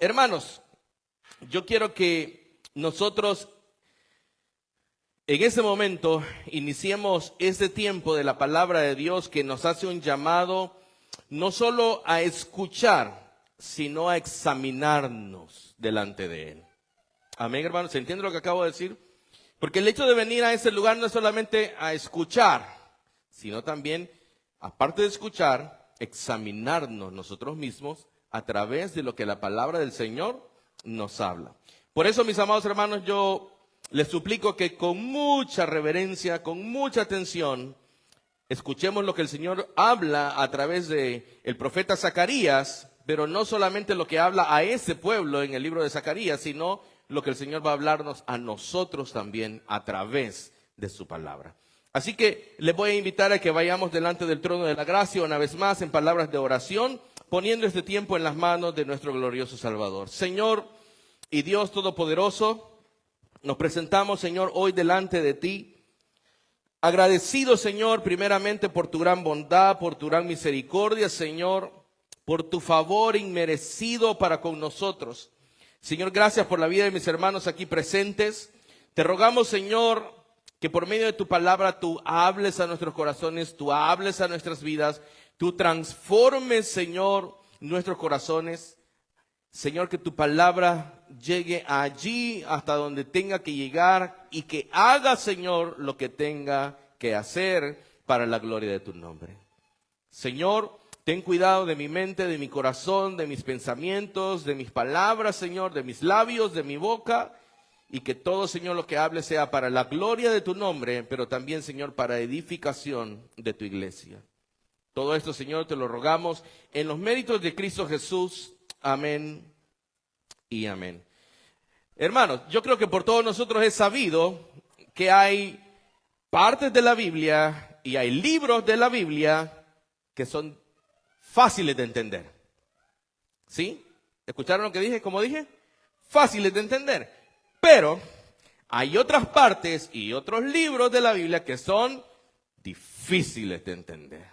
Hermanos, yo quiero que nosotros en ese momento iniciemos este tiempo de la palabra de Dios que nos hace un llamado no solo a escuchar, sino a examinarnos delante de Él. Amén, hermanos, ¿se entiende lo que acabo de decir? Porque el hecho de venir a ese lugar no es solamente a escuchar, sino también, aparte de escuchar, examinarnos nosotros mismos a través de lo que la palabra del Señor nos habla. Por eso, mis amados hermanos, yo les suplico que con mucha reverencia, con mucha atención, escuchemos lo que el Señor habla a través de el profeta Zacarías, pero no solamente lo que habla a ese pueblo en el libro de Zacarías, sino lo que el Señor va a hablarnos a nosotros también a través de su palabra. Así que les voy a invitar a que vayamos delante del trono de la gracia una vez más en palabras de oración, poniendo este tiempo en las manos de nuestro glorioso Salvador. Señor y Dios Todopoderoso, nos presentamos, Señor, hoy delante de ti, agradecidos, Señor, primeramente por tu gran bondad, por tu gran misericordia, Señor, por tu favor inmerecido para con nosotros. Señor, gracias por la vida de mis hermanos aquí presentes. Te rogamos, Señor, que por medio de tu palabra tú hables a nuestros corazones, tú hables a nuestras vidas, tú transformes, Señor, nuestros corazones. Señor, que tu palabra llegue allí hasta donde tenga que llegar y que haga, Señor, lo que tenga que hacer para la gloria de tu nombre. Señor, ten cuidado de mi mente, de mi corazón, de mis pensamientos, de mis palabras, Señor, de mis labios, de mi boca, y que todo, Señor, lo que hable sea para la gloria de tu nombre, pero también, Señor, para edificación de tu iglesia. Todo esto, Señor, te lo rogamos en los méritos de Cristo Jesús. Amén y amén. Hermanos, yo creo que por todos nosotros es sabido que hay partes de la Biblia y hay libros de la Biblia que son fáciles de entender. ¿Sí? ¿Escucharon lo que dije? ¿Cómo dije? Fáciles de entender. Pero hay otras partes y otros libros de la Biblia que son difíciles de entender.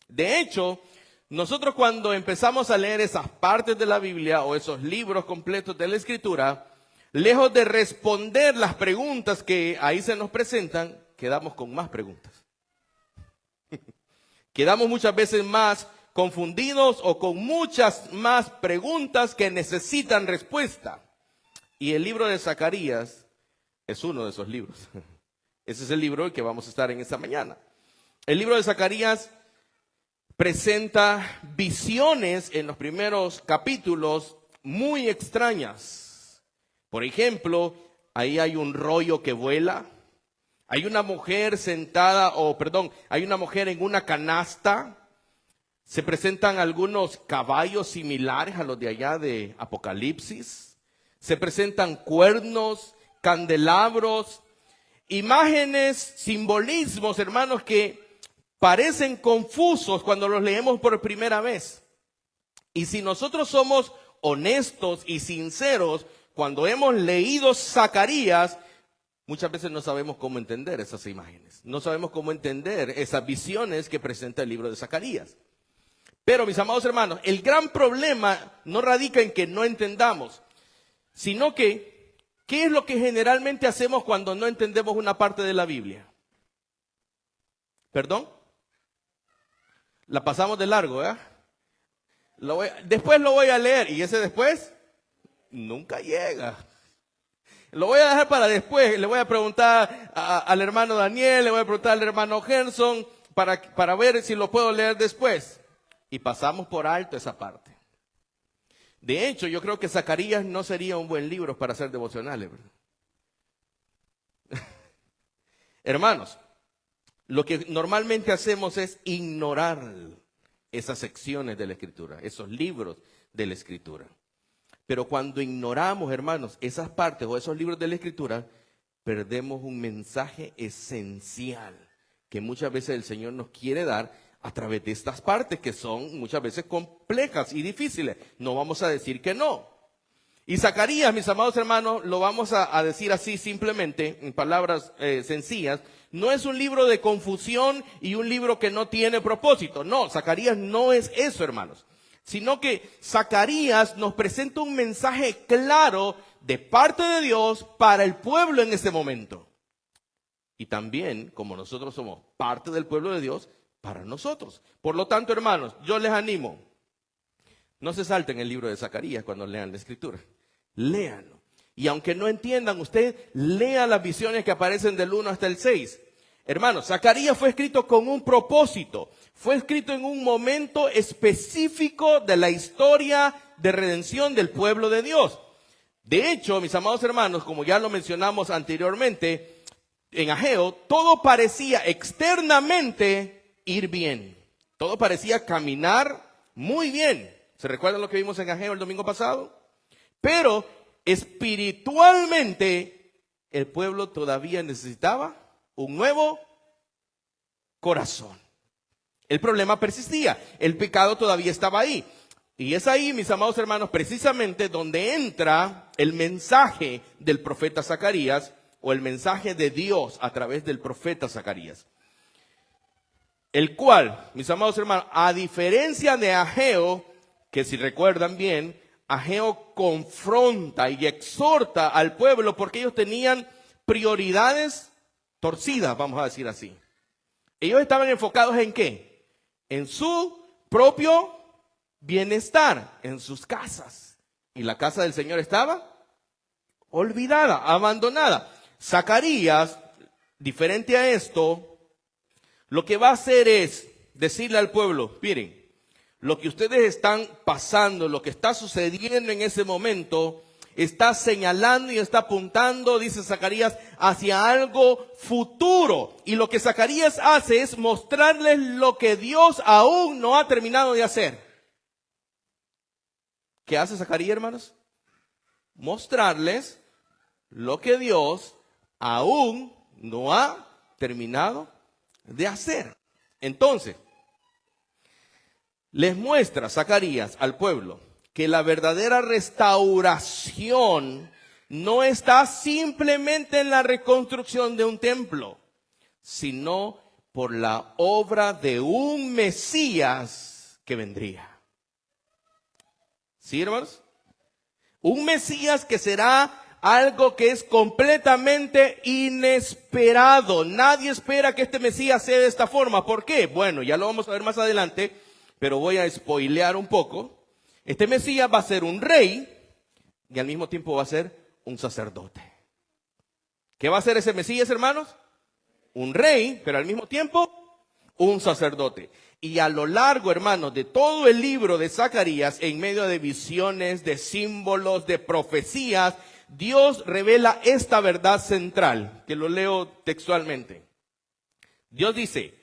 De hecho, nosotros cuando empezamos a leer esas partes de la Biblia o esos libros completos de la Escritura, lejos de responder las preguntas que ahí se nos presentan, quedamos con más preguntas. Quedamos muchas veces más confundidos o con muchas más preguntas que necesitan respuesta. Y el libro de Zacarías es uno de esos libros. Ese es el libro el que vamos a estar en esta mañana. El libro de Zacarías presenta visiones en los primeros capítulos muy extrañas. Por ejemplo, ahí hay un rollo que vuela. Hay una mujer hay una mujer en una canasta. Se presentan algunos caballos similares a los de allá de Apocalipsis. Se presentan cuernos, candelabros, imágenes, simbolismos, hermanos, que parecen confusos cuando los leemos por primera vez. Y si nosotros somos honestos y sinceros, cuando hemos leído Zacarías, muchas veces no sabemos cómo entender esas imágenes. No sabemos cómo entender esas visiones que presenta el libro de Zacarías. Pero, mis amados hermanos, el gran problema no radica en que no entendamos, sino que, ¿qué es lo que generalmente hacemos cuando no entendemos una parte de la Biblia? ¿Perdón? La pasamos de largo, ¿eh? Después lo voy a leer, y ese después nunca llega. Lo voy a dejar para después. Le voy a preguntar al hermano Daniel, le voy a preguntar al hermano Gerson para ver si lo puedo leer después. Y pasamos por alto esa parte. De hecho, yo creo que Zacarías no sería un buen libro para hacer devocionales, ¿verdad? Hermanos, lo que normalmente hacemos es ignorar esas secciones de la Escritura, esos libros de la Escritura. Pero cuando ignoramos, hermanos, esas partes o esos libros de la Escritura, perdemos un mensaje esencial que muchas veces el Señor nos quiere dar a través de estas partes que son muchas veces complejas y difíciles. No vamos a decir que no. Y Zacarías, mis amados hermanos, lo vamos a decir así simplemente, en palabras sencillas, no es un libro de confusión y un libro que no tiene propósito. No, Zacarías no es eso, hermanos. Sino que Zacarías nos presenta un mensaje claro de parte de Dios para el pueblo en ese momento. Y también, como nosotros somos parte del pueblo de Dios, para nosotros. Por lo tanto, hermanos, yo les animo, no se salten el libro de Zacarías cuando lean la Escritura. Léanlo. Y aunque no entiendan, usted lea las visiones que aparecen del 1 hasta el 6. Hermanos, Zacarías fue escrito con un propósito. Fue escrito en un momento específico de la historia de redención del pueblo de Dios. De hecho, mis amados hermanos, como ya lo mencionamos anteriormente, en Ageo, todo parecía externamente ir bien. Todo parecía caminar muy bien. ¿Se recuerdan lo que vimos en Ageo el domingo pasado? Pero espiritualmente el pueblo todavía necesitaba un nuevo corazón. El problema persistía, el pecado todavía estaba ahí. Y es ahí, mis amados hermanos, precisamente donde entra el mensaje del profeta Zacarías, o el mensaje de Dios a través del profeta Zacarías. El cual, mis amados hermanos, a diferencia de Ageo, que si recuerdan bien, Ageo confronta y exhorta al pueblo porque ellos tenían prioridades torcidas, vamos a decir así. Ellos estaban enfocados ¿en qué? En su propio bienestar, en sus casas. Y la casa del Señor estaba olvidada, abandonada. Zacarías, diferente a esto, lo que va a hacer es decirle al pueblo, miren, lo que ustedes están pasando, lo que está sucediendo en ese momento, está señalando y está apuntando, dice Zacarías, hacia algo futuro. Y lo que Zacarías hace es mostrarles lo que Dios aún no ha terminado de hacer. ¿Qué hace Zacarías, hermanos? Mostrarles lo que Dios aún no ha terminado de hacer. Entonces, les muestra Zacarías al pueblo que la verdadera restauración no está simplemente en la reconstrucción de un templo, sino por la obra de un Mesías que vendría. ¿Sí, hermanos? Un Mesías que será algo que es completamente inesperado. Nadie espera que este Mesías sea de esta forma. ¿Por qué? Bueno, ya lo vamos a ver más adelante, pero voy a spoilear un poco. Este Mesías va a ser un rey y al mismo tiempo va a ser un sacerdote. ¿Qué va a ser ese Mesías, hermanos? Un rey, pero al mismo tiempo un sacerdote. Y a lo largo, hermanos, de todo el libro de Zacarías, en medio de visiones, de símbolos, de profecías, Dios revela esta verdad central, que lo leo textualmente. Dios dice,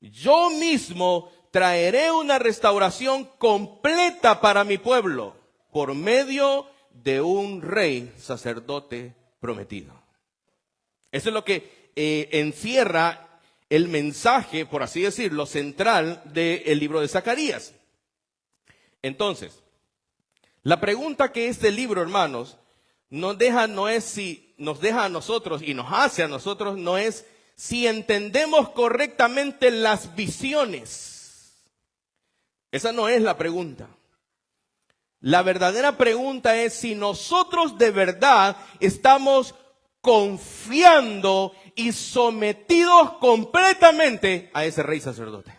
yo mismo traeré una restauración completa para mi pueblo por medio de un rey sacerdote prometido. Eso es lo que encierra el mensaje, por así decirlo, central del libro de Zacarías. Entonces, la pregunta que este libro, hermanos, nos deja no es si nos deja a nosotros y nos hace a nosotros, no es si entendemos correctamente las visiones. Esa no es la pregunta. La verdadera pregunta es si nosotros de verdad estamos confiando y sometidos completamente a ese rey sacerdote.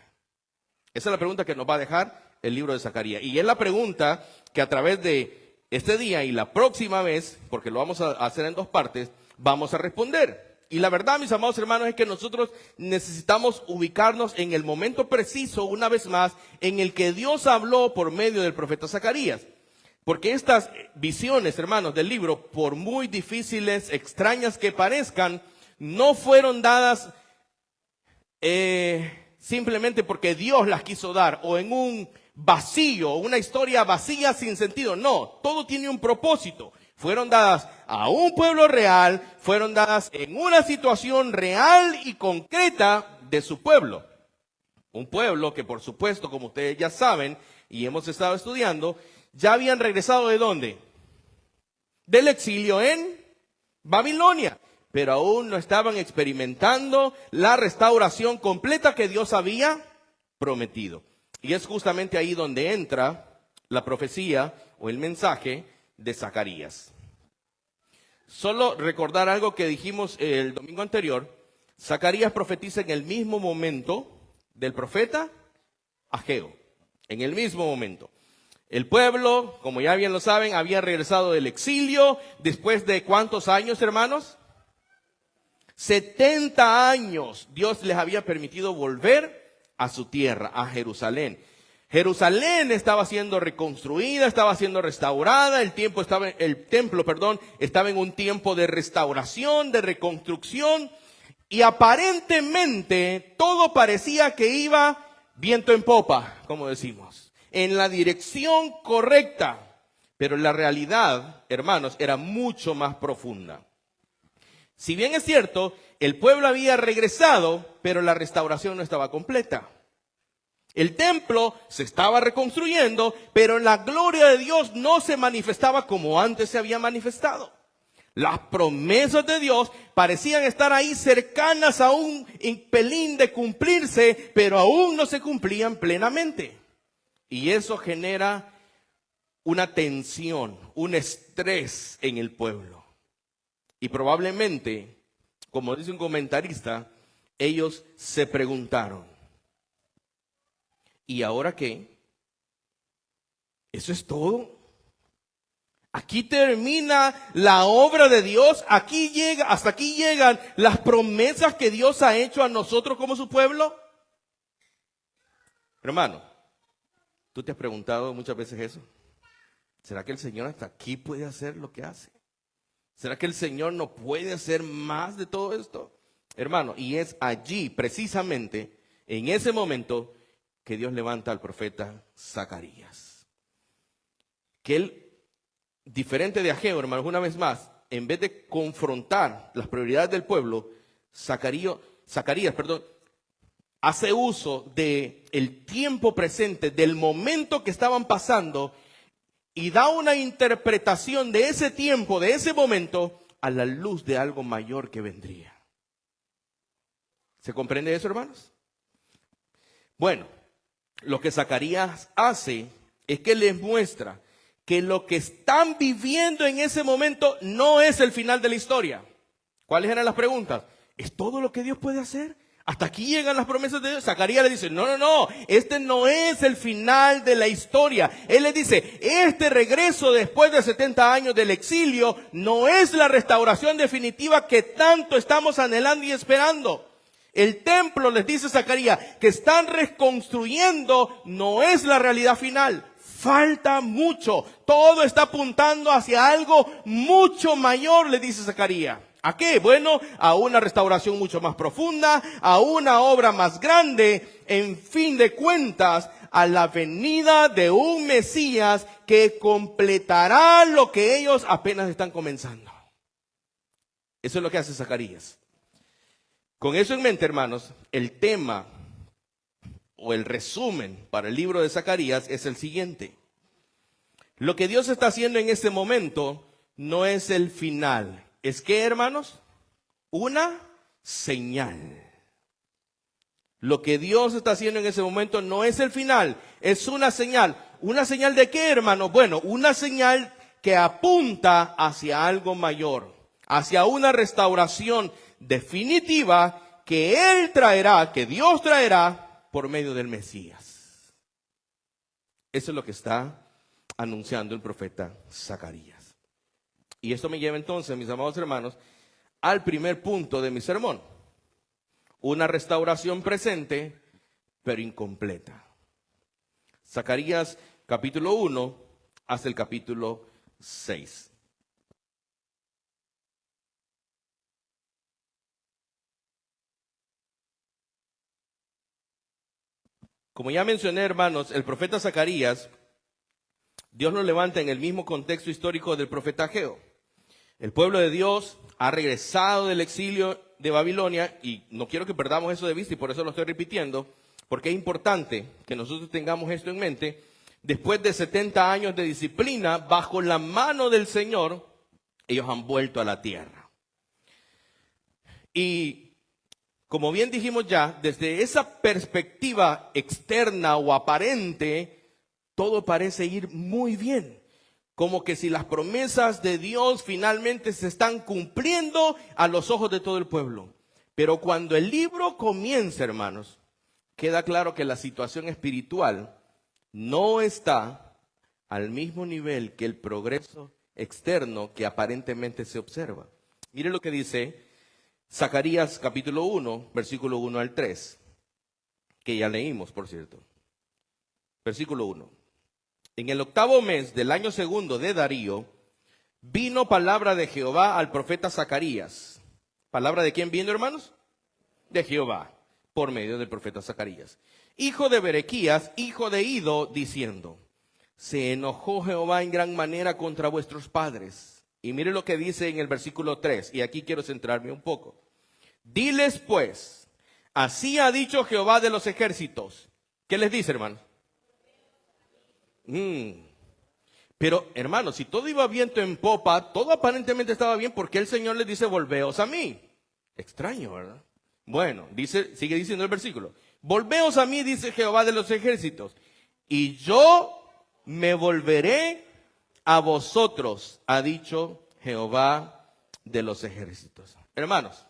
Esa es la pregunta que nos va a dejar el libro de Zacarías. Y es la pregunta que a través de este día y la próxima vez, porque lo vamos a hacer en dos partes, vamos a responder. Y la verdad, mis amados hermanos, es que nosotros necesitamos ubicarnos en el momento preciso, una vez más, en el que Dios habló por medio del profeta Zacarías. Porque estas visiones, hermanos, del libro, por muy difíciles, extrañas que parezcan, no fueron dadas simplemente porque Dios las quiso dar o en un vacío, una historia vacía sin sentido. No, todo tiene un propósito. Fueron dadas a un pueblo real, fueron dadas en una situación real y concreta de su pueblo. un pueblo que, por supuesto, como ustedes ya saben y hemos estado estudiando, ya habían regresado ¿de dónde? Del exilio en Babilonia, pero aún no estaban experimentando la restauración completa que Dios había prometido. Y es justamente ahí donde entra la profecía o el mensaje de Zacarías. Solo recordar algo que dijimos el domingo anterior. Zacarías profetiza en el mismo momento del profeta Ageo, en el mismo momento. El pueblo, como ya bien lo saben, había regresado del exilio después de ¿cuántos años, hermanos? 70 años Dios les había permitido volver a su tierra, a Jerusalén. Jerusalén estaba siendo reconstruida, estaba siendo restaurada, el templo estaba en un tiempo de restauración, de reconstrucción, y aparentemente todo parecía que iba viento en popa, como decimos, en la dirección correcta, pero la realidad, hermanos, era mucho más profunda. Si bien es cierto, el pueblo había regresado, pero la restauración no estaba completa. El templo se estaba reconstruyendo, pero la gloria de Dios no se manifestaba como antes se había manifestado. Las promesas de Dios parecían estar ahí cercanas a un pelín de cumplirse, pero aún no se cumplían plenamente. Y eso genera una tensión, un estrés en el pueblo. Y probablemente, como dice un comentarista, ellos se preguntaron, ¿y ahora qué? ¿Eso es todo? Aquí termina la obra de Dios, hasta aquí llegan las promesas que Dios ha hecho a nosotros como su pueblo. Hermano, ¿tú te has preguntado muchas veces eso? ¿Será que el Señor hasta aquí puede hacer lo que hace? ¿Será que el Señor no puede hacer más de todo esto? Hermano, y es allí, precisamente, en ese momento, que Dios levanta al profeta Zacarías. Que él, diferente de Ageo, hermanos, una vez más, en vez de confrontar las prioridades del pueblo, Zacarías, hace uso del tiempo presente, del momento que estaban pasando, y da una interpretación de ese tiempo, de ese momento, a la luz de algo mayor que vendría. ¿Se comprende eso, hermanos? Bueno, lo que Zacarías hace es que les muestra que lo que están viviendo en ese momento no es el final de la historia. ¿Cuáles eran las preguntas? ¿Es todo lo que Dios puede hacer? ¿Hasta aquí llegan las promesas de Dios? Zacarías le dice, no, este no es el final de la historia. Él le dice, este regreso después de 70 años del exilio no es la restauración definitiva que tanto estamos anhelando y esperando. El templo, les dice Zacarías, que están reconstruyendo no es la realidad final. Falta mucho. Todo está apuntando hacia algo mucho mayor, le dice Zacarías. ¿A qué? Bueno, a una restauración mucho más profunda, a una obra más grande, en fin de cuentas, a la venida de un Mesías que completará lo que ellos apenas están comenzando. Eso es lo que hace Zacarías. Con eso en mente, hermanos, el tema o el resumen para el libro de Zacarías es el siguiente. Lo que Dios está haciendo en este momento no es el final. ¿Es qué, hermanos? Una señal. Lo que Dios está haciendo en ese momento no es el final, es una señal. ¿Una señal de qué, hermanos? Bueno, una señal que apunta hacia algo mayor, hacia una restauración definitiva que Él traerá, que Dios traerá por medio del Mesías. Eso es lo que está anunciando el profeta Zacarías. Y esto me lleva entonces, mis amados hermanos, al primer punto de mi sermón. Una restauración presente, pero incompleta. Zacarías capítulo 1 hasta el capítulo 6. Como ya mencioné, hermanos, el profeta Zacarías, Dios lo levanta en el mismo contexto histórico del profeta Ageo. El pueblo de Dios ha regresado del exilio de Babilonia, y no quiero que perdamos eso de vista y por eso lo estoy repitiendo. porque es importante que nosotros tengamos esto en mente. Después de 70 años de disciplina, bajo la mano del Señor, ellos han vuelto a la tierra. Y como bien dijimos ya, desde esa perspectiva externa o aparente, todo parece ir muy bien. Como que si las promesas de Dios finalmente se están cumpliendo a los ojos de todo el pueblo. Pero cuando el libro comienza, hermanos, queda claro que la situación espiritual no está al mismo nivel que el progreso externo que aparentemente se observa. Mire lo que dice Zacarías capítulo 1, versículo 1 al 3, que ya leímos, por cierto. Versículo 1. En el 8º mes del año segundo de Darío, vino palabra de Jehová al profeta Zacarías. ¿Palabra de quién vino, hermanos? De Jehová, por medio del profeta Zacarías, hijo de Berequías, hijo de Ido, diciendo: se enojó Jehová en gran manera contra vuestros padres. Y mire lo que dice en el versículo 3, y aquí quiero centrarme un poco. Diles pues, así ha dicho Jehová de los ejércitos. ¿Qué les dice, hermano? Pero, hermano, si todo iba viento en popa, todo aparentemente estaba bien, ¿por qué el Señor les dice, volveos a mí? Extraño, ¿verdad? Bueno, sigue diciendo el versículo. Volveos a mí, dice Jehová de los ejércitos, y yo me volveré a vosotros, ha dicho Jehová de los ejércitos. Hermanos,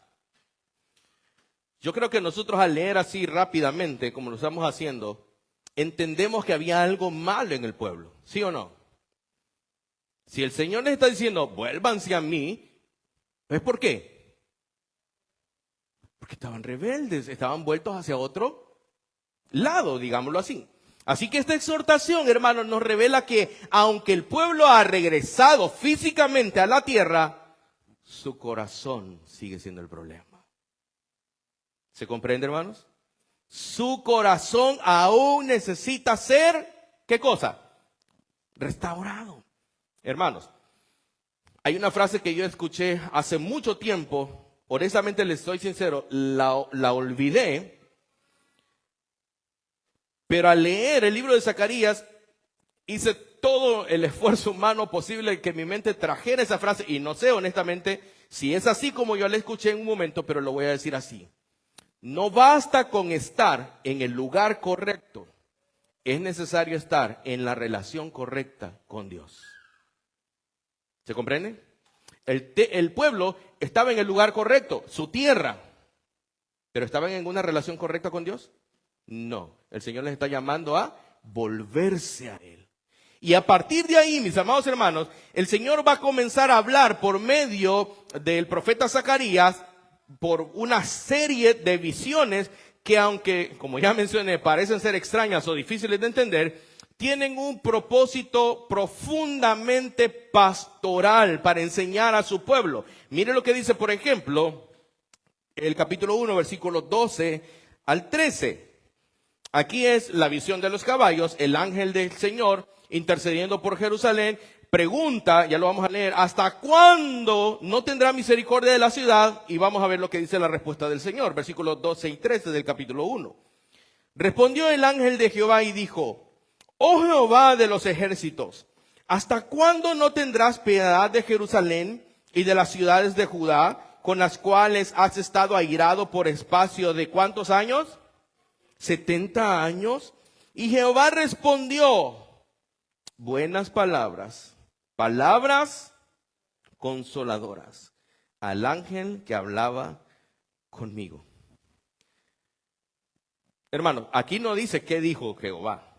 yo creo que nosotros al leer así rápidamente, como lo estamos haciendo, entendemos que había algo malo en el pueblo, ¿sí o no? Si el Señor les está diciendo, vuélvanse a mí, ¿es por qué? Porque estaban rebeldes, estaban vueltos hacia otro lado, digámoslo así. Así que esta exhortación, hermanos, nos revela que aunque el pueblo ha regresado físicamente a la tierra, su corazón sigue siendo el problema. ¿Se comprende, hermanos? Su corazón aún necesita ser, ¿qué cosa? Restaurado. Hermanos, hay una frase que yo escuché hace mucho tiempo, honestamente les soy sincero, la olvidé. Pero al leer el libro de Zacarías, hice todo el esfuerzo humano posible que mi mente trajera esa frase. Y no sé honestamente si es así como yo la escuché en un momento, pero lo voy a decir así. No basta con estar en el lugar correcto. Es necesario estar en la relación correcta con Dios. ¿Se comprende? El pueblo estaba en el lugar correcto, su tierra. ¿Pero estaban en una relación correcta con Dios? No, el Señor les está llamando a volverse a Él. Y a partir de ahí, mis amados hermanos, el Señor va a comenzar a hablar por medio del profeta Zacarías, por una serie de visiones que, aunque, como ya mencioné, parecen ser extrañas o difíciles de entender, tienen un propósito profundamente pastoral para enseñar a su pueblo. Mire lo que dice, por ejemplo, el capítulo 1, versículos 12 al 13. Aquí es la visión de los caballos, el ángel del Señor intercediendo por Jerusalén, pregunta, ya lo vamos a leer, ¿hasta cuándo no tendrá misericordia de la ciudad? Y vamos a ver lo que dice la respuesta del Señor, versículos 12 y 13 del capítulo 1. Respondió el ángel de Jehová y dijo: oh Jehová de los ejércitos, ¿hasta cuándo no tendrás piedad de Jerusalén y de las ciudades de Judá, con las cuales has estado airado por espacio de cuántos años? 70 años. Y Jehová respondió: buenas palabras, palabras consoladoras al ángel que hablaba conmigo. Hermanos, aquí no dice qué dijo Jehová.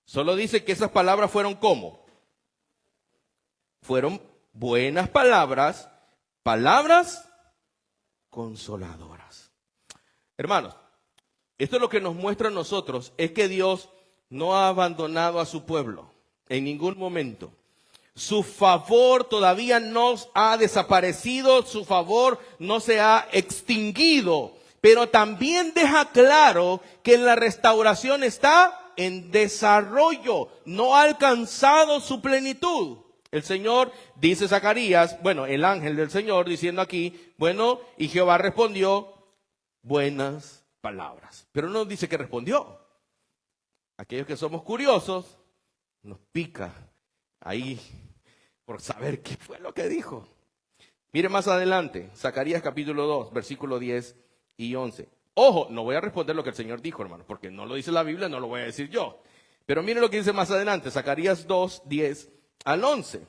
Solo dice que esas palabras fueron ¿cómo? Fueron buenas palabras, palabras consoladoras. Hermanos, esto es lo que nos muestra a nosotros, es que Dios no ha abandonado a su pueblo en ningún momento. Su favor todavía no ha desaparecido, su favor no se ha extinguido, pero también deja claro que la restauración está en desarrollo, no ha alcanzado su plenitud. El Señor, dice Zacarías, bueno, el ángel del Señor diciendo aquí, bueno, y Jehová respondió, buenas palabras. Pero no dice que respondió. Aquellos que somos curiosos, nos pica ahí por saber qué fue lo que dijo. Mire más adelante, Zacarías capítulo 2, versículo 10 y 11. Ojo, no voy a responder lo que el Señor dijo, hermano, porque no lo dice la Biblia, no lo voy a decir yo. Pero mire lo que dice más adelante, Zacarías 2, 10 al 11.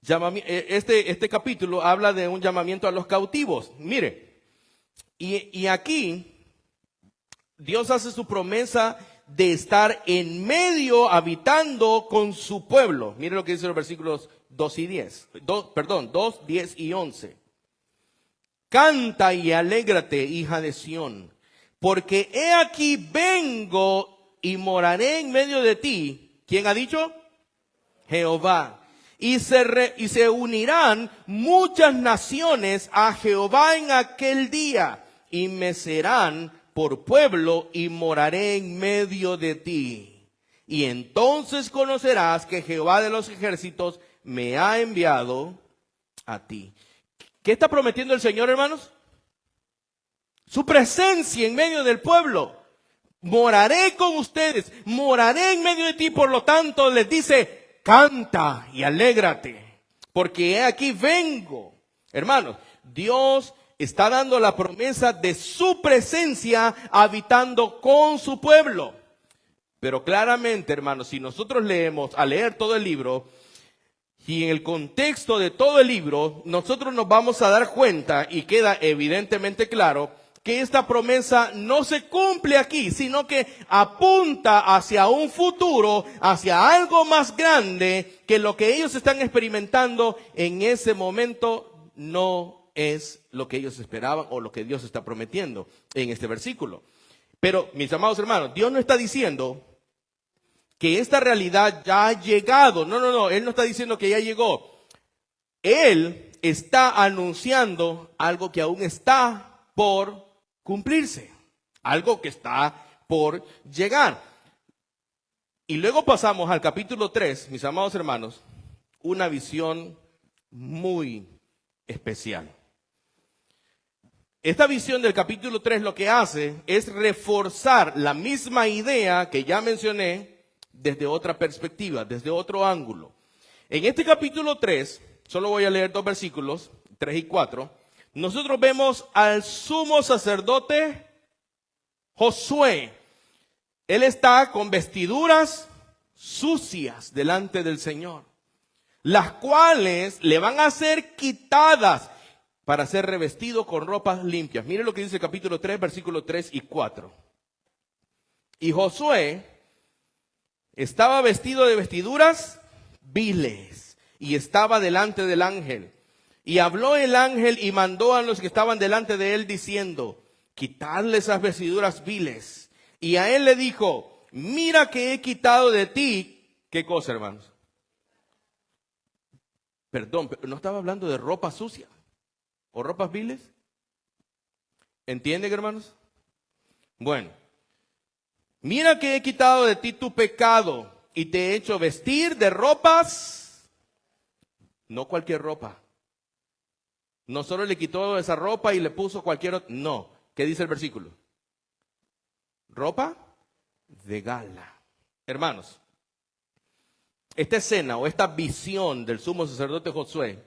Este capítulo habla de un llamamiento a los cautivos. Mire, y aquí Dios hace su promesa de estar en medio, habitando con su pueblo. Mire lo que dice los versículos 2 y 10. 2, 10 y 11. Canta y alégrate, hija de Sión, porque he aquí vengo y moraré en medio de ti. ¿Quién ha dicho? Jehová. Y se unirán muchas naciones a Jehová en aquel día, y me serán por pueblo, y moraré en medio de ti. Y entonces conocerás que Jehová de los ejércitos me ha enviado a ti. ¿Qué está prometiendo el Señor, hermanos? Su presencia en medio del pueblo. Moraré con ustedes, moraré en medio de ti. Por lo tanto, les dice, canta y alégrate, porque he aquí vengo. Hermanos, Dios está dando la promesa de su presencia habitando con su pueblo. Pero claramente, hermanos, si nosotros al leer todo el libro, y en el contexto de todo el libro, nosotros nos vamos a dar cuenta, y queda evidentemente claro, que esta promesa no se cumple aquí, sino que apunta hacia un futuro, hacia algo más grande, que lo que ellos están experimentando en ese momento no es lo que ellos esperaban o lo que Dios está prometiendo en este versículo. Pero, mis amados hermanos, Dios no está diciendo que esta realidad ya ha llegado. No, Él no está diciendo que ya llegó. Él está anunciando algo que aún está por cumplirse, algo que está por llegar. Y luego pasamos al capítulo 3, mis amados hermanos, una visión muy especial. Esta visión del capítulo 3 lo que hace es reforzar la misma idea que ya mencioné desde otra perspectiva, desde otro ángulo. En este capítulo 3, solo voy a leer 2 versículos, 3 y 4, nosotros vemos al sumo sacerdote Josué. Él está con vestiduras sucias delante del Señor, las cuales le van a ser quitadas para ser revestido con ropas limpias. Mire lo que dice el capítulo 3, versículos 3 y 4. Y Josué estaba vestido de vestiduras viles y estaba delante del ángel. Y habló el ángel y mandó a los que estaban delante de él diciendo, quitadle esas vestiduras viles. Y a él le dijo, mira que he quitado de ti. ¿Qué cosa, hermanos? Perdón, pero no estaba hablando de ropa sucia o ropas viles. ¿Entienden, hermanos? Bueno, mira que he quitado de ti tu pecado y te he hecho vestir de ropas, no cualquier ropa. No solo le quitó esa ropa y le puso cualquier otra. No. ¿Qué dice el versículo? Ropa de gala. Hermanos, esta escena o esta visión del sumo sacerdote Josué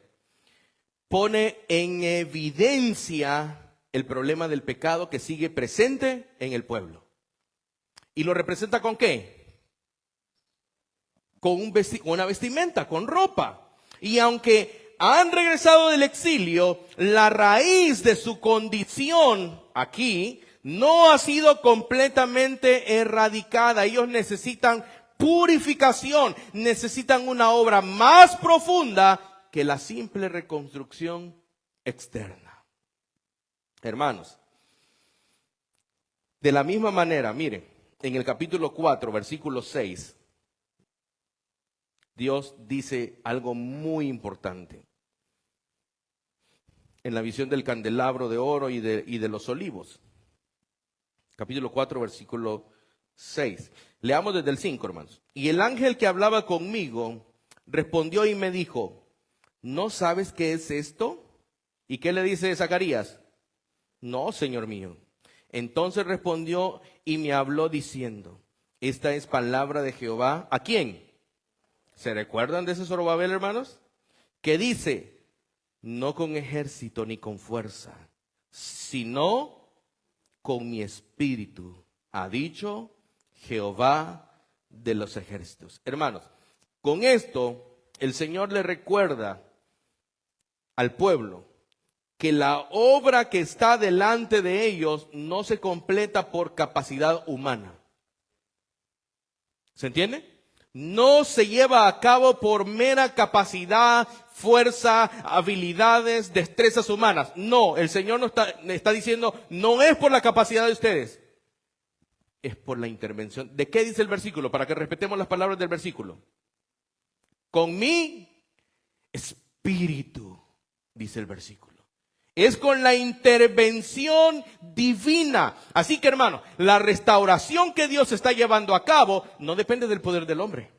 pone en evidencia el problema del pecado que sigue presente en el pueblo. ¿Y lo representa con qué? Con una vestimenta, con ropa. Y aunque han regresado del exilio, la raíz de su condición aquí no ha sido completamente erradicada. Ellos necesitan purificación, necesitan una obra más profunda que la simple reconstrucción externa. Hermanos, de la misma manera, miren, en el capítulo 4, versículo 6, Dios dice algo muy importante. En la visión del candelabro de oro y de los olivos. Capítulo 4, versículo 6. Leamos desde el 5, hermanos. Y el ángel que hablaba conmigo respondió y me dijo, ¿no sabes qué es esto? ¿Y qué le dice Zacarías? No, señor mío. Entonces respondió y me habló diciendo, esta es palabra de Jehová. ¿A quién? ¿Se recuerdan de ese Zorobabel, hermanos? Que dice, no con ejército ni con fuerza, sino con mi espíritu, ha dicho Jehová de los ejércitos. Hermanos, con esto el Señor le recuerda al pueblo que la obra que está delante de ellos no se completa por capacidad humana. ¿Se entiende? No se lleva a cabo por mera capacidad, fuerza, habilidades, destrezas humanas. No, el Señor nos está diciendo, no es por la capacidad de ustedes, es por la intervención. ¿De qué dice el versículo? Para que respetemos las palabras del versículo. Con mi espíritu, dice el versículo. Es con la intervención divina. Así que, hermano, la restauración que Dios está llevando a cabo no depende del poder del hombre.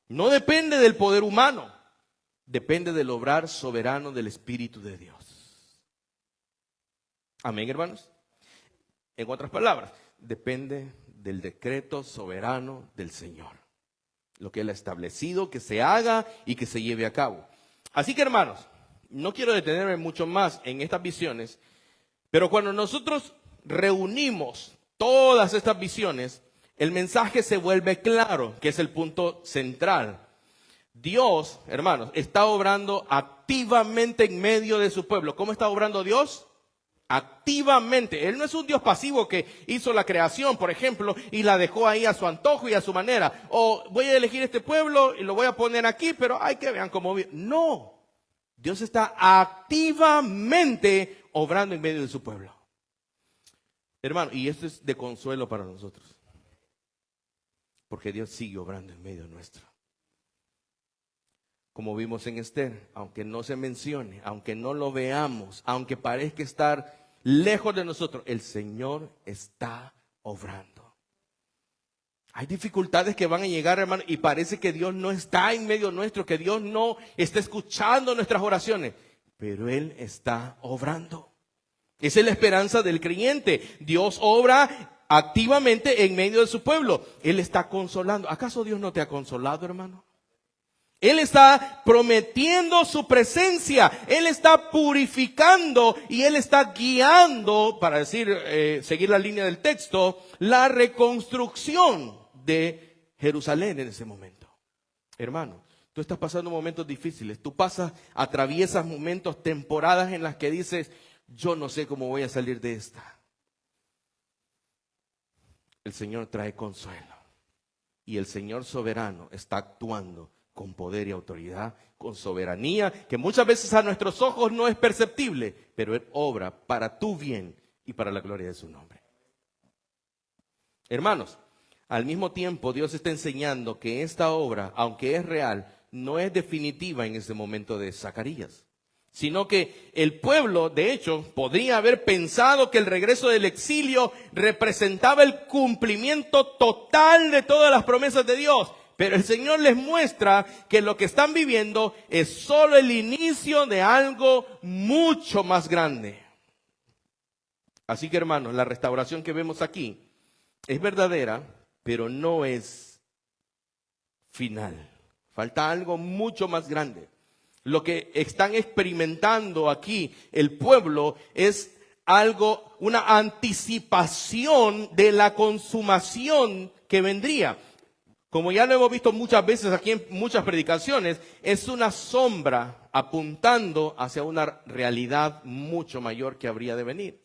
No depende del poder humano. Depende del obrar soberano del Espíritu de Dios. Amén, hermanos. En otras palabras, depende del decreto soberano del Señor. Lo que Él ha establecido, que se haga y que se lleve a cabo. Así que, hermanos, no quiero detenerme mucho más en estas visiones, pero cuando nosotros reunimos todas estas visiones, el mensaje se vuelve claro, que es el punto central. Dios, hermanos, está obrando activamente en medio de su pueblo. ¿Cómo está obrando Dios? Activamente. Él no es un Dios pasivo que hizo la creación, por ejemplo, y la dejó ahí a su antojo y a su manera. O voy a elegir este pueblo y lo voy a poner aquí, pero hay que vean cómo vive. No. Dios está activamente obrando en medio de su pueblo. Hermano, y esto es de consuelo para nosotros. Porque Dios sigue obrando en medio nuestro. Como vimos en Esther, aunque no se mencione, aunque no lo veamos, aunque parezca estar lejos de nosotros, el Señor está obrando. Hay dificultades que van a llegar, hermano, y parece que Dios no está en medio nuestro, que Dios no está escuchando nuestras oraciones, pero Él está obrando. Esa es la esperanza del creyente. Dios obra activamente en medio de su pueblo. Él está consolando. ¿Acaso Dios no te ha consolado, hermano? Él está prometiendo su presencia, Él está purificando y Él está guiando, para seguir la línea del texto, la reconstrucción de Jerusalén en ese momento. Hermano, tú estás pasando momentos difíciles, tú atraviesas momentos, temporadas en las que dices, yo no sé cómo voy a salir de esta. El Señor trae consuelo y el Señor soberano está actuando con poder y autoridad, con soberanía, que muchas veces a nuestros ojos no es perceptible, pero Él obra para tu bien y para la gloria de su nombre. Hermanos, al mismo tiempo Dios está enseñando que esta obra, aunque es real, no es definitiva en ese momento de Zacarías, sino que el pueblo, de hecho, podría haber pensado que el regreso del exilio representaba el cumplimiento total de todas las promesas de Dios. Pero el Señor les muestra que lo que están viviendo es solo el inicio de algo mucho más grande. Así que, hermanos, la restauración que vemos aquí es verdadera, pero no es final. Falta algo mucho más grande. Lo que están experimentando aquí el pueblo es algo, una anticipación de la consumación que vendría. Como ya lo hemos visto muchas veces aquí en muchas predicaciones, es una sombra apuntando hacia una realidad mucho mayor que habría de venir.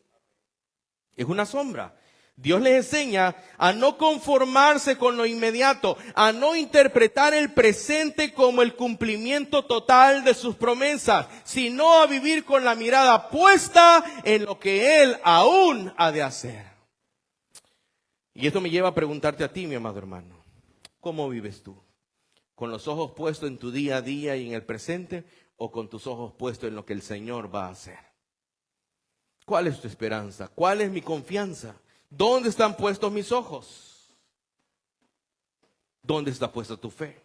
Es una sombra. Dios les enseña a no conformarse con lo inmediato, a no interpretar el presente como el cumplimiento total de sus promesas, sino a vivir con la mirada puesta en lo que Él aún ha de hacer. Y esto me lleva a preguntarte a ti, mi amado hermano. ¿Cómo vives tú? ¿Con los ojos puestos en tu día a día y en el presente o con tus ojos puestos en lo que el Señor va a hacer? ¿Cuál es tu esperanza? ¿Cuál es mi confianza? ¿Dónde están puestos mis ojos? ¿Dónde está puesta tu fe?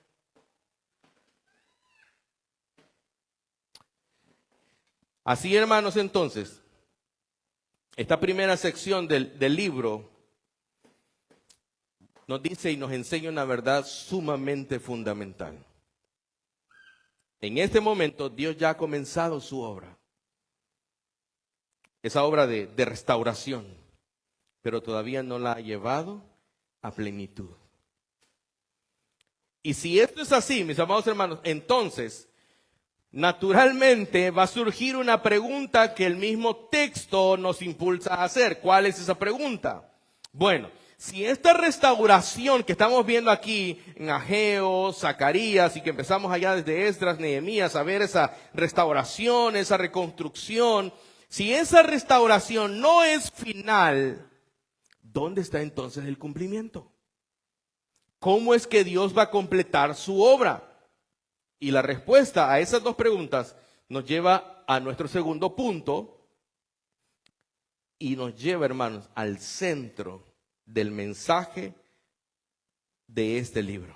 Así, hermanos, entonces, esta primera sección del libro nos dice y nos enseña una verdad sumamente fundamental. En este momento, Dios ya ha comenzado su obra. Esa obra de restauración, pero todavía no la ha llevado a plenitud. Y si esto es así, mis amados hermanos, entonces, naturalmente va a surgir una pregunta que el mismo texto nos impulsa a hacer. ¿Cuál es esa pregunta? Bueno, si esta restauración que estamos viendo aquí en Ageo, Zacarías, y que empezamos allá desde Esdras, Nehemías, a ver esa restauración, esa reconstrucción, si esa restauración no es final, ¿dónde está entonces el cumplimiento? ¿Cómo es que Dios va a completar su obra? Y la respuesta a esas dos preguntas nos lleva a nuestro segundo punto y nos lleva, hermanos, al centro del mensaje de este libro.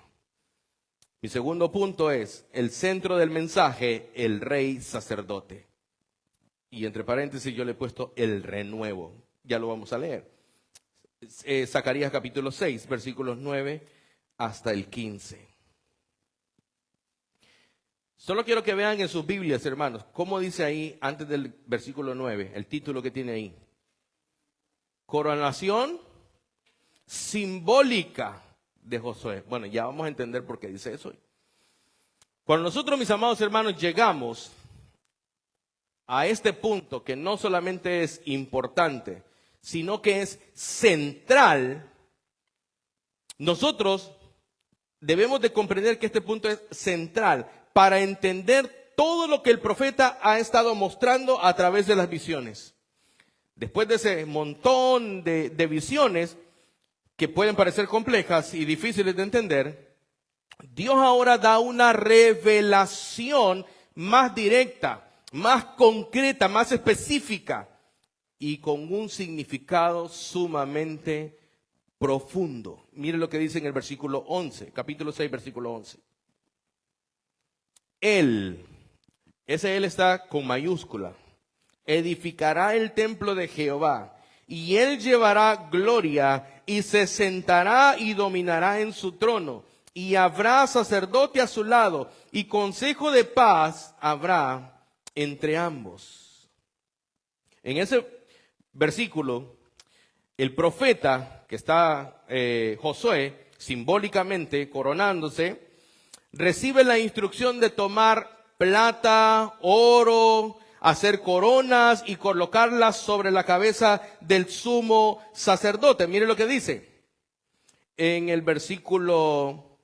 Mi segundo punto es el centro del mensaje, el rey sacerdote. Y entre paréntesis yo le he puesto el renuevo. Ya lo vamos a leer. Zacarías capítulo 6, versículos 9 hasta el 15. Solo quiero que vean en sus Biblias, hermanos, cómo dice ahí antes del versículo 9, el título que tiene ahí. Coronación simbólica de Josué. Bueno, ya vamos a entender por qué dice eso. Cuando nosotros, mis amados hermanos, llegamos a este punto que no solamente es importante, sino que es central, nosotros debemos de comprender que este punto es central para entender todo lo que el profeta ha estado mostrando a través de las visiones. Después de ese montón de visiones que pueden parecer complejas y difíciles de entender, Dios ahora da una revelación más directa, más concreta, más específica y con un significado sumamente profundo. Mire lo que dice en el versículo 11, capítulo 6, versículo 11. Él, ese él está con mayúscula, edificará el templo de Jehová y él llevará gloria y se sentará y dominará en su trono y habrá sacerdote a su lado y consejo de paz habrá entre ambos. En ese versículo, el profeta que está Josué, simbólicamente coronándose, recibe la instrucción de tomar plata, oro, hacer coronas y colocarlas sobre la cabeza del sumo sacerdote. Mire lo que dice en el versículo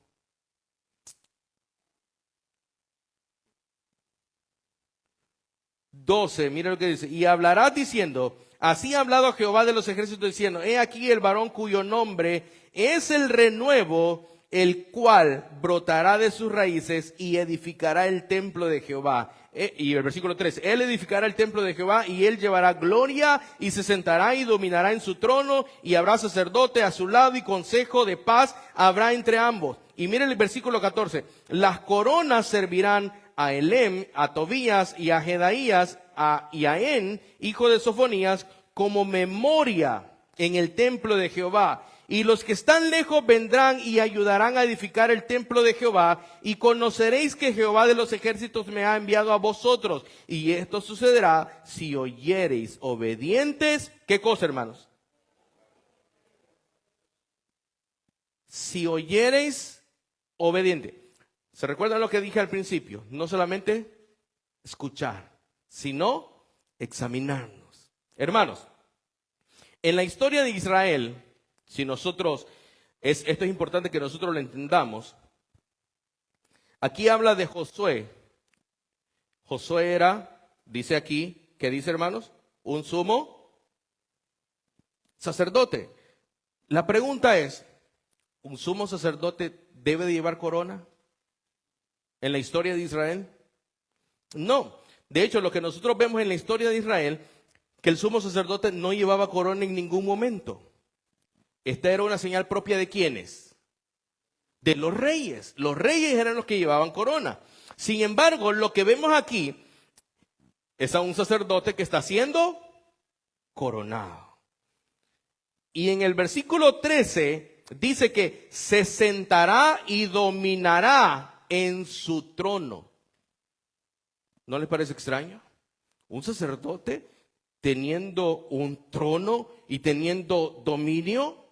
12, mire lo que dice, y hablarás diciendo, así ha hablado Jehová de los ejércitos diciendo, he aquí el varón cuyo nombre es el renuevo, el cual brotará de sus raíces y edificará el templo de Jehová. Y el versículo 3, él edificará el templo de Jehová y él llevará gloria y se sentará y dominará en su trono y habrá sacerdote a su lado y consejo de paz habrá entre ambos. Y miren el versículo 14, las coronas servirán a Elem, a Tobías y a Jedaías y a En, hijo de Sofonías, como memoria en el templo de Jehová. Y los que están lejos vendrán y ayudarán a edificar el templo de Jehová, y conoceréis que Jehová de los ejércitos me ha enviado a vosotros. Y esto sucederá si oyereis obedientes. ¿Qué cosa, hermanos? Si oyereis obedientes. ¿Se recuerdan lo que dije al principio? No solamente escuchar, sino examinarnos. Hermanos, en la historia de Israel, si nosotros, esto es importante que nosotros lo entendamos, aquí habla de Josué. Josué era, dice aquí, ¿qué dice, hermanos? Un sumo sacerdote. La pregunta es, ¿un sumo sacerdote debe de llevar corona en la historia de Israel? No. De hecho, lo que nosotros vemos en la historia de Israel, que el sumo sacerdote no llevaba corona en ningún momento. Esta era una señal propia de ¿quiénes? De los reyes. Los reyes eran los que llevaban corona. Sin embargo, lo que vemos aquí Es a un sacerdote que está siendo coronado. Y en el versículo 13 dice que se sentará y dominará en su trono. ¿No les parece extraño? Un sacerdote teniendo un trono y teniendo dominio.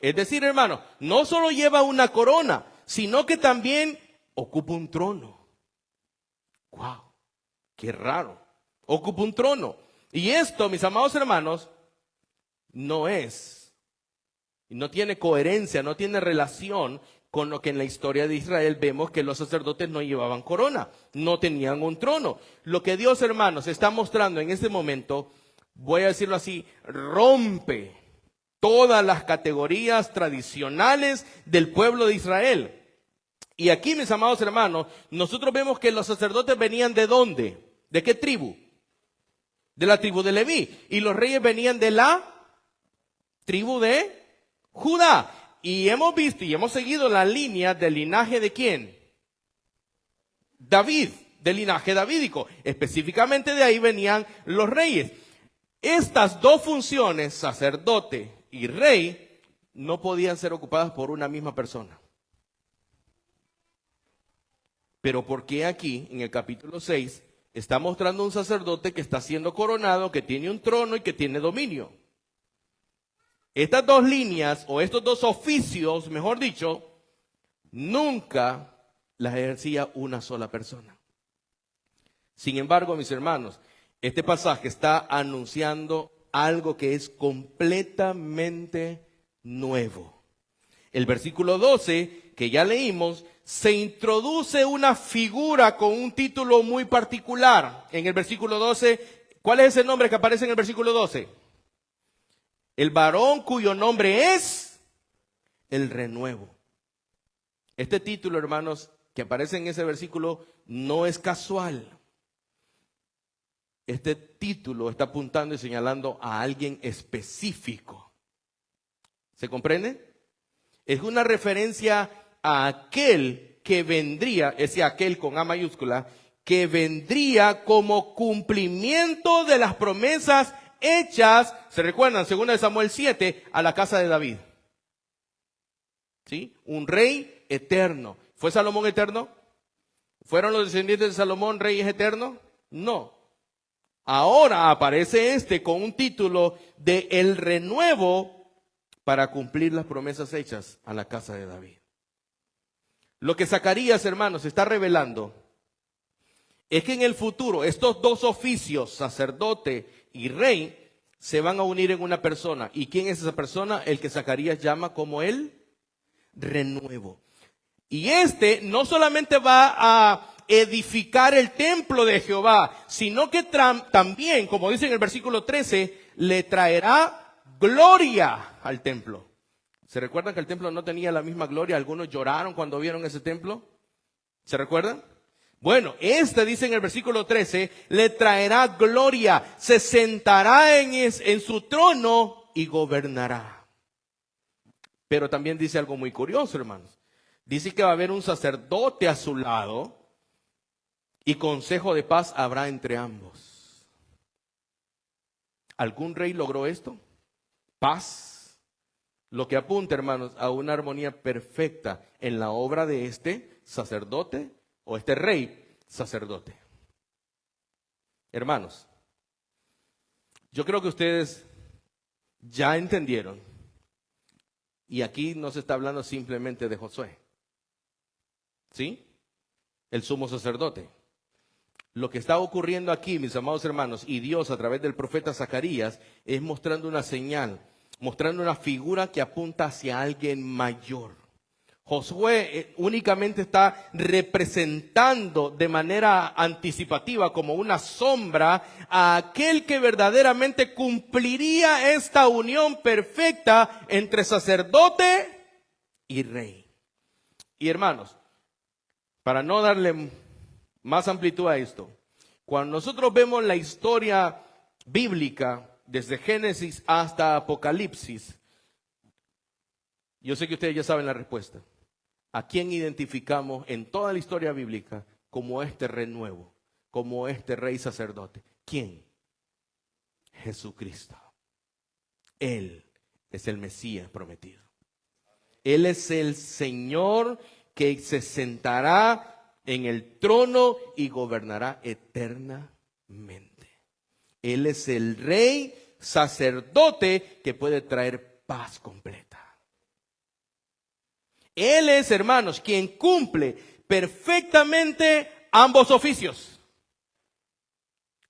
Es decir, hermano, no solo lleva una corona, sino que también ocupa un trono. ¡Wow! ¡Qué raro! Ocupa un trono. Y esto, mis amados hermanos, no tiene coherencia, no tiene relación con lo que en la historia de Israel vemos que los sacerdotes no llevaban corona, no tenían un trono. Lo que Dios, hermanos, está mostrando en este momento, voy a decirlo así, rompe todas las categorías tradicionales del pueblo de Israel. Y aquí, mis amados hermanos, nosotros vemos que los sacerdotes venían ¿de dónde? ¿De qué tribu? De la tribu de Leví. Y los reyes venían de la tribu de Judá. Y hemos visto y hemos seguido la línea del linaje de ¿quién? David, del linaje davídico. Específicamente de ahí venían los reyes. Estas dos funciones, sacerdote y rey, no podían ser ocupadas por una misma persona. Pero ¿por qué aquí, en el capítulo 6, está mostrando un sacerdote que está siendo coronado, que tiene un trono y que tiene dominio? Estas dos líneas, o estos dos oficios, mejor dicho, nunca las ejercía una sola persona. Sin embargo, mis hermanos, este pasaje está anunciando algo que es completamente nuevo. El versículo 12, que ya leímos, se introduce una figura con un título muy particular. En el versículo 12, ¿cuál es ese nombre que aparece en el versículo 12? El varón cuyo nombre es el renuevo. Este título, hermanos, que aparece en ese versículo, no es casual. Este título está apuntando y señalando a alguien específico. ¿Se comprende? Es una referencia a aquel que vendría, ese aquel con A mayúscula, que vendría como cumplimiento de las promesas hechas, ¿se recuerdan? 2 Samuel 7, a la casa de David. ¿Sí? Un rey eterno. ¿Fue Salomón eterno? ¿Fueron los descendientes de Salomón reyes eternos? No. Ahora aparece este con un título de el renuevo para cumplir las promesas hechas a la casa de David. Lo que Zacarías, hermanos, está revelando es que en el futuro estos dos oficios, sacerdote y rey, se van a unir en una persona. ¿Y quién es esa persona? El que Zacarías llama como el renuevo. Y este no solamente va a edificar el templo de Jehová, sino que también, como dice en el versículo 13, le traerá gloria al templo. ¿Se recuerdan que el templo no tenía la misma gloria? Algunos lloraron cuando vieron ese templo. ¿Se recuerdan? Bueno, dice en el versículo 13, le traerá gloria, se sentará en su trono y gobernará. Pero también dice algo muy curioso, hermanos. Dice que va a haber un sacerdote a su lado y consejo de paz habrá entre ambos. ¿Algún rey logró esto? Paz. Lo que apunta, hermanos, a una armonía perfecta en la obra de este sacerdote o este rey sacerdote. Hermanos, yo creo que ustedes ya entendieron, y aquí no se está hablando simplemente de Josué, ¿sí? El sumo sacerdote. Lo que está ocurriendo aquí, mis amados hermanos, y Dios a través del profeta Zacarías, es mostrando una señal, mostrando una figura que apunta hacia alguien mayor. Josué únicamente está representando de manera anticipativa, como una sombra, a aquel que verdaderamente cumpliría esta unión perfecta entre sacerdote y rey. Y hermanos, para no darle más amplitud a esto, cuando nosotros vemos la historia bíblica, desde Génesis hasta Apocalipsis, yo sé que ustedes ya saben la respuesta. ¿A quién identificamos en toda la historia bíblica como este renuevo? como este rey sacerdote. ¿Quién? Jesucristo. Él es el Mesías prometido. Él es el Señor que se sentará en el trono y gobernará eternamente. Él es el rey sacerdote que puede traer paz completa. Él es, hermanos, quien cumple perfectamente ambos oficios.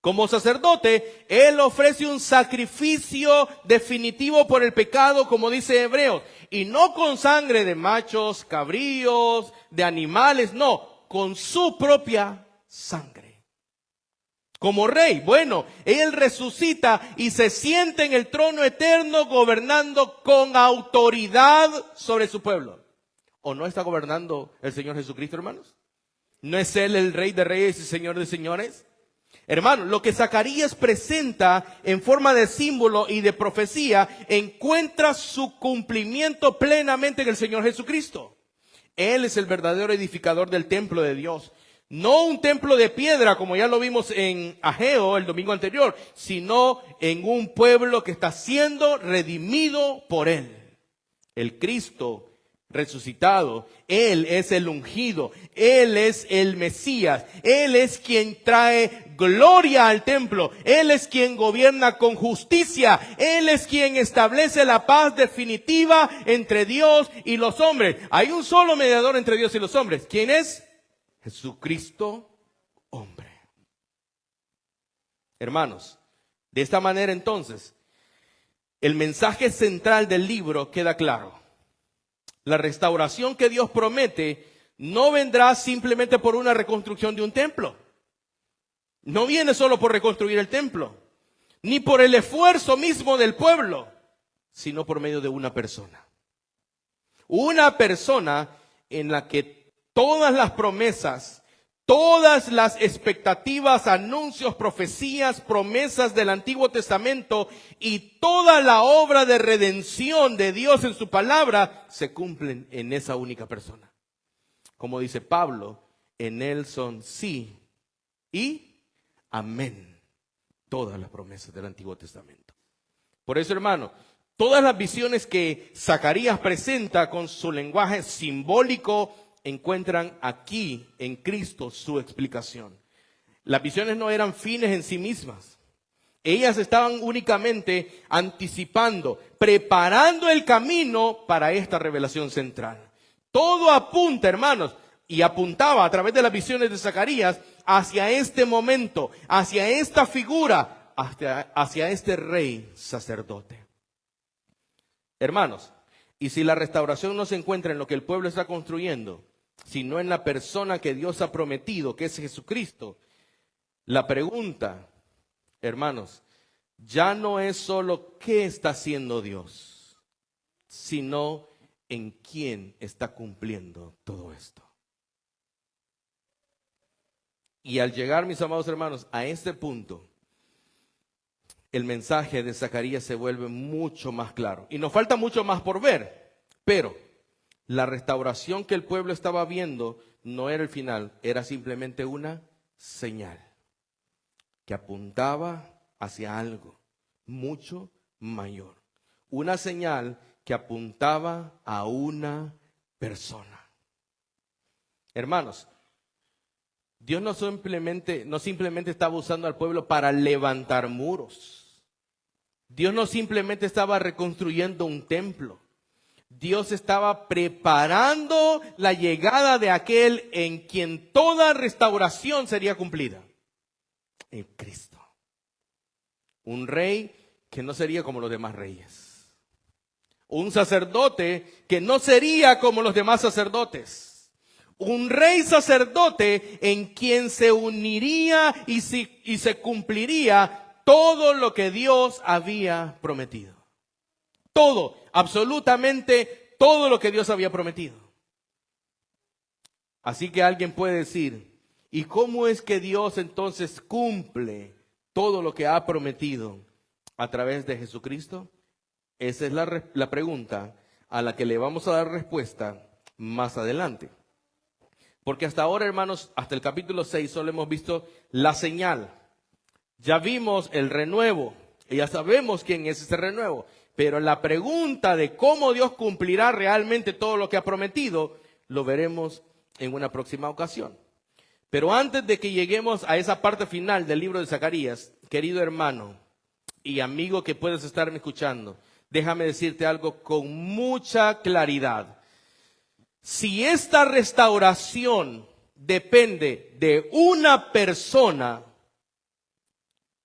Como sacerdote, Él ofrece un sacrificio definitivo por el pecado, como dice Hebreos, y no con sangre de machos, cabríos, de animales, no, con su propia sangre. Como rey, bueno, Él resucita y se sienta en el trono eterno gobernando con autoridad sobre su pueblo. ¿O no está gobernando el Señor Jesucristo, hermanos? ¿No es Él el Rey de Reyes y Señor de Señores? Hermanos, lo que Zacarías presenta en forma de símbolo y de profecía encuentra su cumplimiento plenamente en el Señor Jesucristo. Él es el verdadero edificador del templo de Dios. No un templo de piedra, como ya lo vimos en Ageo el domingo anterior, sino en un pueblo que está siendo redimido por Él. El Cristo resucitado, Él es el ungido, Él es el Mesías, Él es quien trae gloria al templo, Él es quien gobierna con justicia, Él es quien establece la paz definitiva entre Dios y los hombres. Hay un solo mediador entre Dios y los hombres. ¿Quién es? Jesucristo, hombre. Hermanos, de esta manera entonces, el mensaje central del libro queda claro. La restauración que Dios promete no vendrá simplemente por una reconstrucción de un templo. No viene solo por reconstruir el templo, ni por el esfuerzo mismo del pueblo, sino por medio de una persona. Una persona en la que todas las promesas, todas las expectativas, anuncios, profecías, promesas del Antiguo Testamento y toda la obra de redención de Dios en su palabra se cumplen en esa única persona. Como dice Pablo, en Él son sí y amén todas las promesas del Antiguo Testamento. Por eso, hermano, todas las visiones que Zacarías presenta con su lenguaje simbólico encuentran aquí en Cristo su explicación. Las visiones no eran fines en sí mismas. Ellas estaban únicamente anticipando, preparando el camino para esta revelación central. Todo apunta, hermanos, y apuntaba a través de las visiones de Zacarías hacia este momento, hacia esta figura, hacia este rey sacerdote. Hermanos, y si la restauración no se encuentra en lo que el pueblo está construyendo, sino en la persona que Dios ha prometido, que es Jesucristo, la pregunta, hermanos, ya no es solo qué está haciendo Dios, sino en quién está cumpliendo todo esto. Y al llegar, mis amados hermanos, a este punto, el mensaje de Zacarías se vuelve mucho más claro. Y nos falta mucho más por ver, pero la restauración que el pueblo estaba viendo no era el final, era simplemente una señal que apuntaba hacia algo mucho mayor. Una señal que apuntaba a una persona. Hermanos, Dios no simplemente estaba usando al pueblo para levantar muros. Dios no simplemente estaba reconstruyendo un templo. Dios estaba preparando la llegada de aquel en quien toda restauración sería cumplida. En Cristo. Un rey que no sería como los demás reyes. Un sacerdote que no sería como los demás sacerdotes. Un rey sacerdote en quien se uniría y se cumpliría todo lo que Dios había prometido. Todo, absolutamente todo lo que Dios había prometido. Así que alguien puede decir, ¿y cómo es que Dios entonces cumple todo lo que ha prometido a través de Jesucristo? Esa es la pregunta a la que le vamos a dar respuesta más adelante. Porque hasta ahora, hermanos, hasta el capítulo 6 solo hemos visto la señal. Ya vimos el renuevo y ya sabemos quién es ese renuevo. Pero la pregunta de cómo Dios cumplirá realmente todo lo que ha prometido, lo veremos en una próxima ocasión. Pero antes de que lleguemos a esa parte final del libro de Zacarías, querido hermano y amigo que puedes estarme escuchando, déjame decirte algo con mucha claridad. Si esta restauración depende de una persona,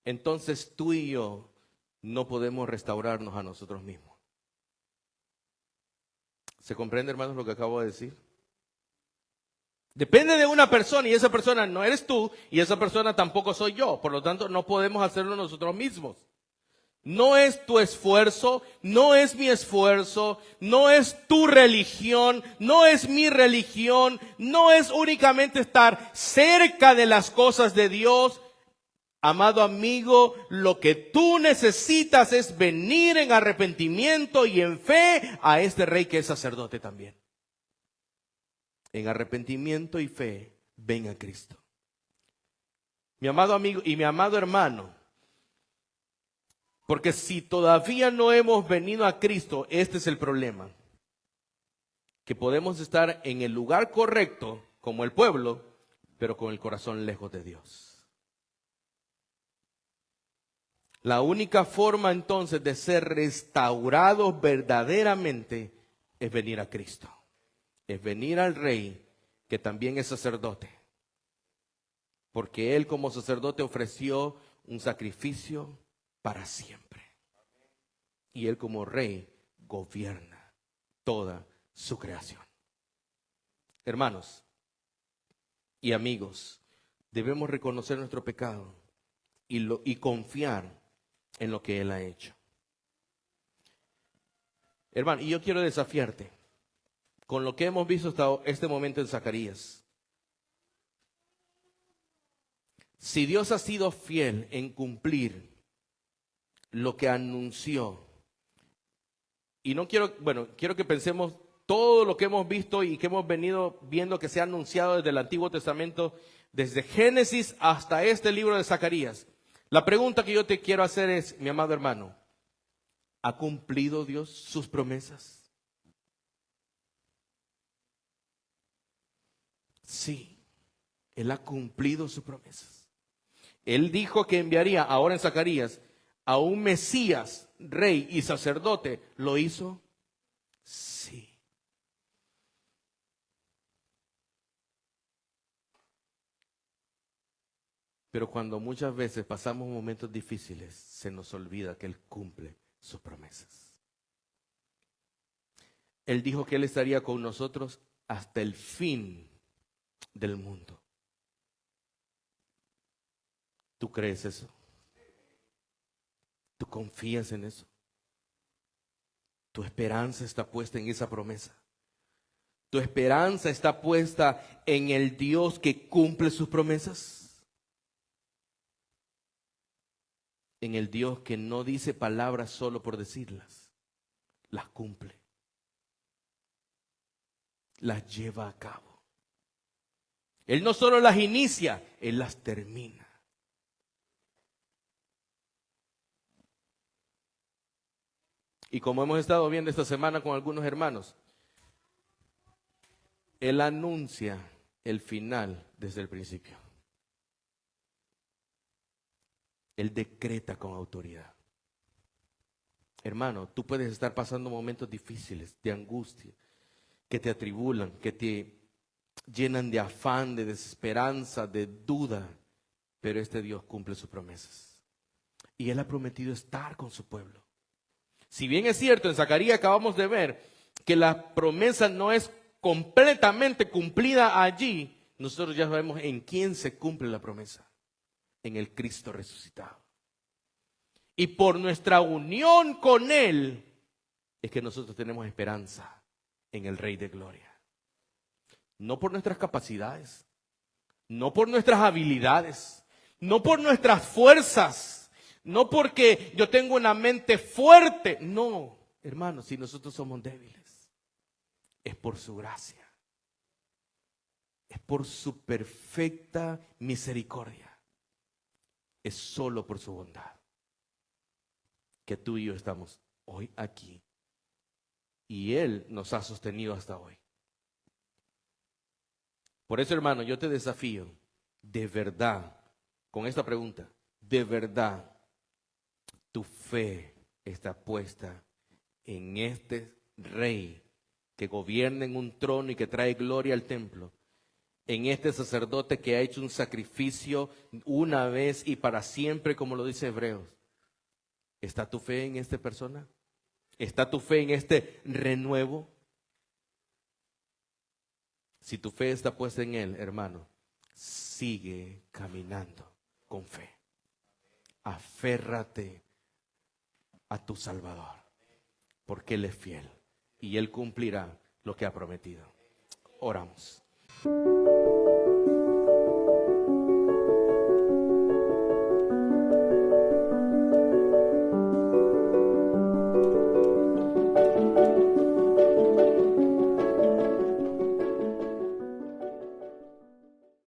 entonces tú y yo no podemos restaurarnos a nosotros mismos. ¿Se comprende, hermanos, lo que acabo de decir? Depende de una persona y esa persona no eres tú y esa persona tampoco soy yo. Por lo tanto, no podemos hacerlo nosotros mismos. No es tu esfuerzo, no es mi esfuerzo, no es tu religión, no es mi religión, no es únicamente estar cerca de las cosas de Dios. Amado amigo, lo que tú necesitas es venir en arrepentimiento y en fe a este rey que es sacerdote también. En arrepentimiento y fe, ven a Cristo. Mi amado amigo y mi amado hermano, porque si todavía no hemos venido a Cristo, este es el problema. Que podemos estar en el lugar correcto, como el pueblo, pero con el corazón lejos de Dios. La única forma entonces de ser restaurados verdaderamente es venir a Cristo. Es venir al Rey, que también es sacerdote. Porque Él como sacerdote ofreció un sacrificio para siempre. Y Él como Rey gobierna toda su creación. Hermanos y amigos, debemos reconocer nuestro pecado y confiar en lo que Él ha hecho. Hermano, y yo quiero desafiarte con lo que hemos visto hasta este momento en Zacarías. Si Dios ha sido fiel en cumplir lo que anunció, y no quiero, quiero que pensemos todo lo que hemos visto y que hemos venido viendo que se ha anunciado desde el Antiguo Testamento, desde Génesis hasta este libro de Zacarías. La pregunta que yo te quiero hacer es, mi amado hermano, ¿ha cumplido Dios sus promesas? Sí, Él ha cumplido sus promesas. Él dijo que enviaría, ahora en Zacarías, a un Mesías, rey y sacerdote. ¿Lo hizo? Sí. Pero cuando muchas veces pasamos momentos difíciles, se nos olvida que Él cumple sus promesas. Él dijo que Él estaría con nosotros hasta el fin del mundo. ¿Tú crees eso? ¿Tú confías en eso? ¿Tu esperanza está puesta en esa promesa? ¿Tu esperanza está puesta en el Dios que cumple sus promesas? En el Dios que no dice palabras solo por decirlas, las cumple, las lleva a cabo. Él no solo las inicia, Él las termina. Y como hemos estado viendo esta semana con algunos hermanos, Él anuncia el final desde el principio. Él decreta con autoridad. Hermano, tú puedes estar pasando momentos difíciles, de angustia, que te atribulan, que te llenan de afán, de desesperanza, de duda, pero este Dios cumple sus promesas. Y Él ha prometido estar con su pueblo. Si bien es cierto, en Zacarías acabamos de ver que la promesa no es completamente cumplida allí, nosotros ya sabemos en quién se cumple la promesa, en el Cristo resucitado. Y por nuestra unión con Él es que nosotros tenemos esperanza en el Rey de Gloria. No por nuestras capacidades, no por nuestras habilidades, no por nuestras fuerzas, no porque yo tengo una mente fuerte. No, hermanos, si nosotros somos débiles, es por su gracia. Es por su perfecta misericordia. Es solo por su bondad que tú y yo estamos hoy aquí. Y Él nos ha sostenido hasta hoy. Por eso, hermano, yo te desafío, de verdad, con esta pregunta, de verdad, tu fe está puesta en este Rey que gobierna en un trono y que trae gloria al templo, en este sacerdote que ha hecho un sacrificio una vez y para siempre, como lo dice Hebreos. ¿Está tu fe en esta persona? ¿Está tu fe en este renuevo? Si tu fe está puesta en Él, hermano, sigue caminando con fe. Aférrate a tu Salvador, porque Él es fiel y Él cumplirá lo que ha prometido. Oramos.